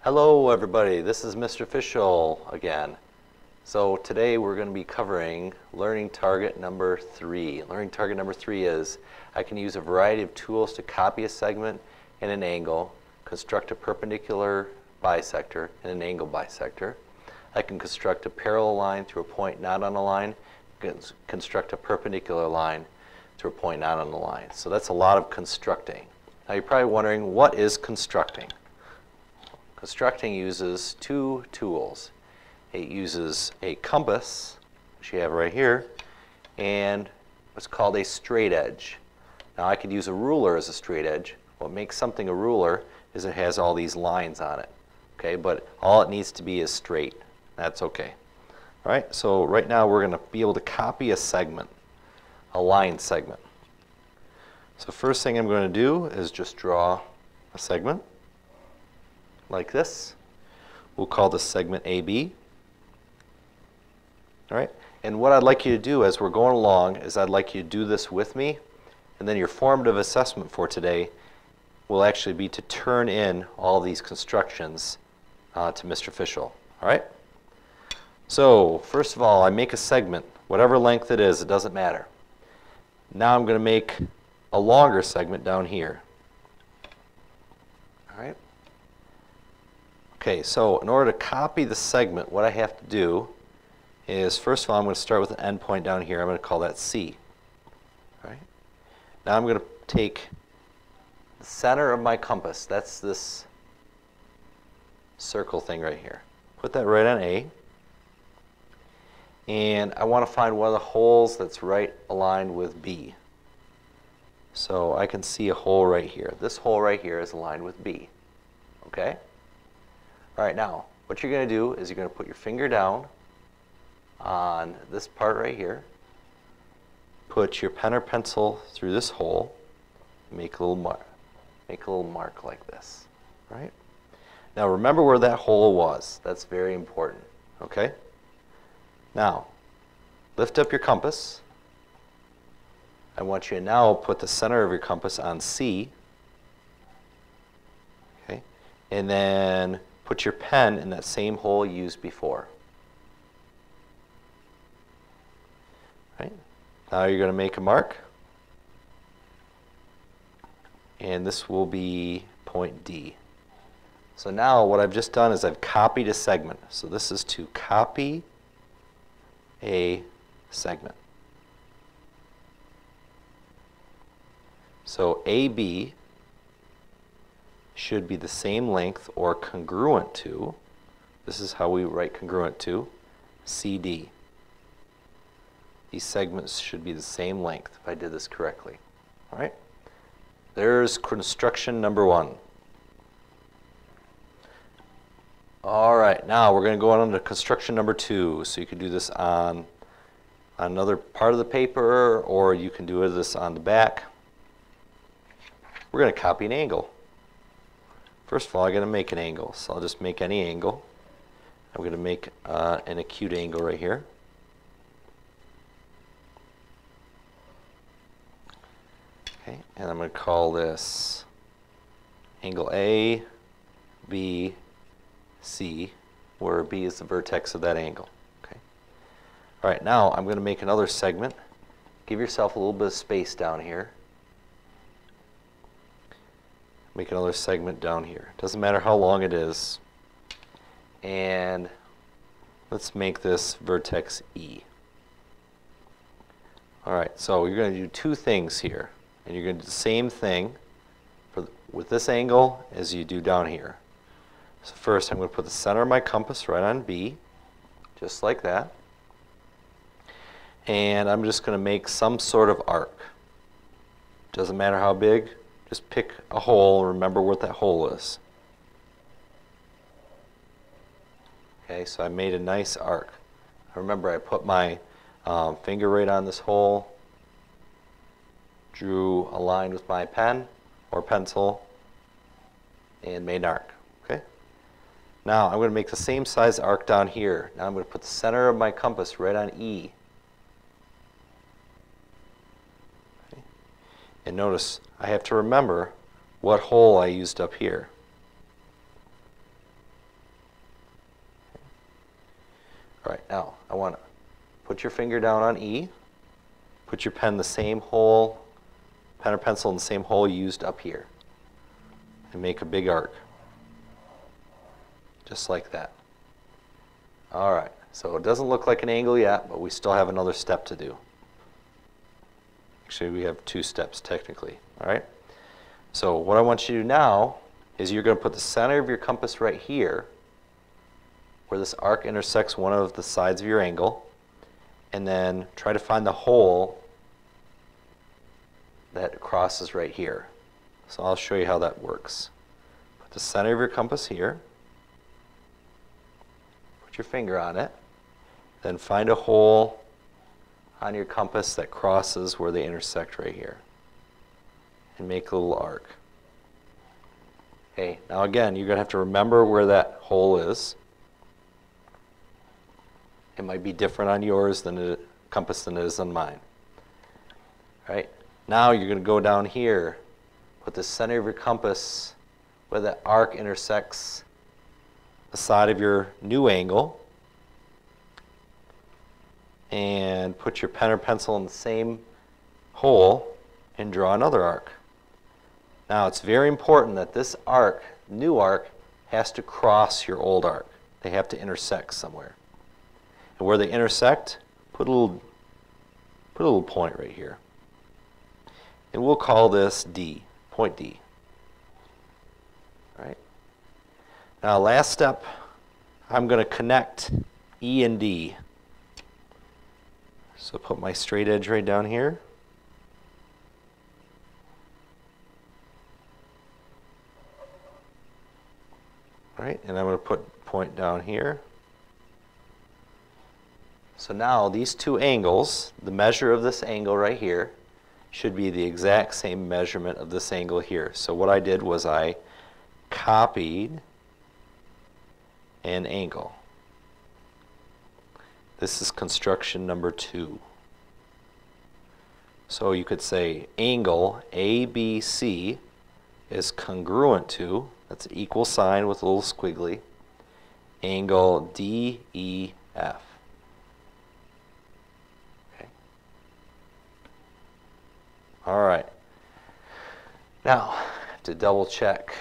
Hello everybody, this is Mr. Official again. So today we're going to be covering learning target number 3. Learning target number 3 is I can use a variety of tools to copy a segment and an angle, construct a perpendicular bisector and an angle bisector. I can construct a parallel line through a point not on a line, construct a perpendicular line through a point not on the line. So that's a lot of constructing. Now you're probably wondering, what is constructing? Constructing uses two tools. It uses a compass, which you have right here, and what's called a straight edge. Now I could use a ruler as a straight edge. What makes something a ruler is it has all these lines on it. Okay, but all it needs to be is straight. That's okay. All right, so right now we're going to be able to copy a segment, a line segment. So first thing I'm going to do is just draw a segment like this. We'll call this segment AB. All right, and what I'd like you to do as we're going along is I'd like you to do this with me, and then your formative assessment for today will actually be to turn in all these constructions to Mr. Official. All right? So first of all, I make a segment, whatever length it is, it doesn't matter. Now I'm going to make a longer segment down here. All right? Okay, so in order to copy the segment, what I have to do is, first of all, I'm going to start with an endpoint down here. I'm going to call that C. All right? Now I'm going to take the center of my compass. That's this circle thing right here. Put that right on A. And I want to find one of the holes that's right aligned with B. So I can see a hole right here. This hole right here is aligned with B. Okay? All right, now, what you're going to do is you're going to put your finger down on this part right here. Put your pen or pencil through this hole. Make a little mark. Make a little mark like this. Right? Now, remember where that hole was. That's very important. Okay? Now, lift up your compass. I want you to now put the center of your compass on C. Okay? And then put your pen in that same hole you used before. Right? Now you're going to make a mark. And this will be point D. So now what I've just done is I've copied a segment. So this is to copy a segment. So AB should be the same length or congruent to, this is how we write congruent to, CD. These segments should be the same length if I did this correctly. All right? There's construction number 1. All right, now we're going to go on to construction number 2. So you can do this on another part of the paper, or you can do this on the back. We're going to copy an angle. First of all, I'm going to make an angle. So I'll just make any angle. I'm going to make an acute angle right here. Okay, and I'm going to call this angle A, B, C, where B is the vertex of that angle. Okay. All right, now I'm going to make another segment. Give yourself a little bit of space down here. Make another segment down here. Doesn't matter how long it is. And let's make this vertex E. All right, so you're going to do two things here. And you're going to do the same thing with this angle as you do down here. So first I'm going to put the center of my compass right on B, just like that. And I'm just going to make some sort of arc. Doesn't matter how big, just pick a hole and remember what that hole is. Okay, so I made a nice arc. Remember, I put my finger right on this hole, drew a line with my pen or pencil, and made an arc. Okay? Now I'm going to make the same size arc down here. Now I'm going to put the center of my compass right on E. Okay. And notice I have to remember what hole I used up here. All right, now I want to put your finger down on E. Put your pen in the same hole, pen or pencil in the same hole you used up here. And make a big arc. Just like that. All right, so it doesn't look like an angle yet, but we still have another step to do. Actually, we have 2 steps technically, all right? So what I want you to do now is you're going to put the center of your compass right here, where this arc intersects one of the sides of your angle, and then try to find the hole that crosses right here. So I'll show you how that works. Put the center of your compass here, put your finger on it, then find a hole on your compass that crosses where they intersect right here, and make a little arc. Okay, now again, you're going to have to remember where that hole is. It might be different on yours than a compass than it is on mine. All right, now you're going to go down here, put the center of your compass where the arc intersects the side of your new angle, and put your pen or pencil in the same hole and draw another arc. Now it's very important that this arc, new arc, has to cross your old arc. They have to intersect somewhere. And where they intersect, put a little point right here. And we'll call this D, point D. All right. Now last step, I'm going to connect E and D. So put my straight edge right down here. All right, and I'm going to put point down here. So now these 2 angles, the measure of this angle right here, should be the exact same measurement of this angle here. So what I did was I copied an angle. This is construction number 2. So you could say angle ABC is congruent to, that's an equal sign with a little squiggly, angle DEF. All right. Now, to double check,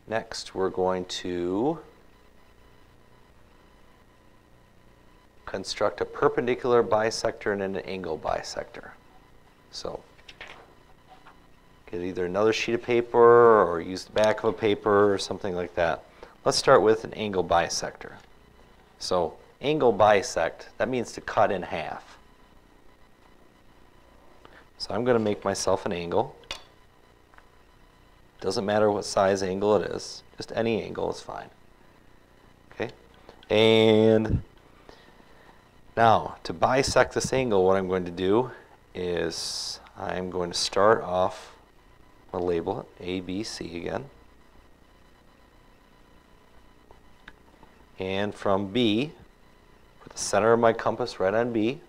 next we're going to construct a perpendicular bisector and an angle bisector. So, get either another sheet of paper or use the back of a paper or something like that. Let's start with an angle bisector. So, angle bisect, that means to cut in half. So I'm going to make myself an angle. Doesn't matter what size angle it is, just any angle is fine. Okay, and now to bisect this angle, what I'm going to do is I'm going to start off, I'll label it ABC again. And from B, put the center of my compass right on B.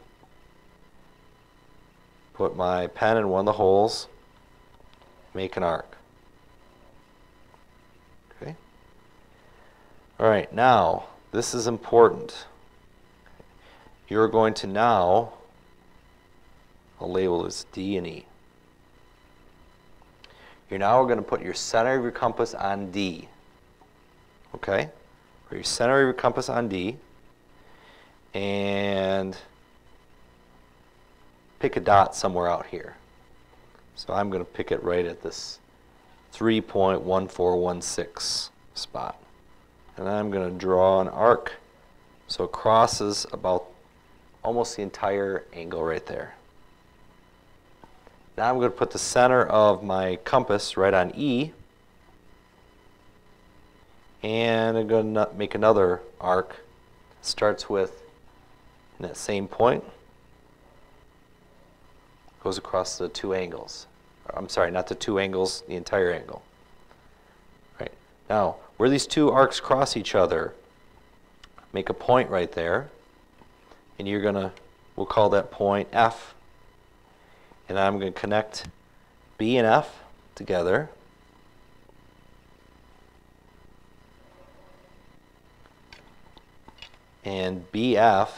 Put my pen in one of the holes, make an arc. Okay. All right, now this is important. You're going to now, I'll label this D and E. You're now going to put your center of your compass on D. Okay? Put your center of your compass on D, and pick a dot somewhere out here. So I'm going to pick it right at this 3.1416 spot. And I'm going to draw an arc so it crosses about almost the entire angle right there. Now I'm going to put the center of my compass right on E, and I'm going to make another arc. It starts with in that same point, goes across the 2 angles. I'm sorry, not the 2 angles, the entire angle. Right. Now, where these 2 arcs cross each other, make a point right there, and you're going to, we'll call that point F, and I'm going to connect B and F together. And BF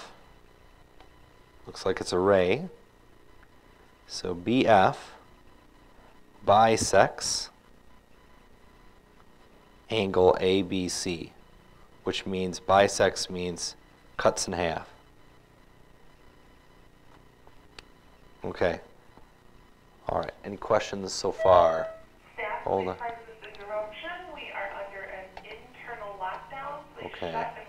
looks like it's a ray. So BF bisects angle ABC, which means bisects means cuts in half. Okay. All right. Any questions so far? Staff, Hold on. please park this interruption. We are under an internal lockdown. Please Okay. shut and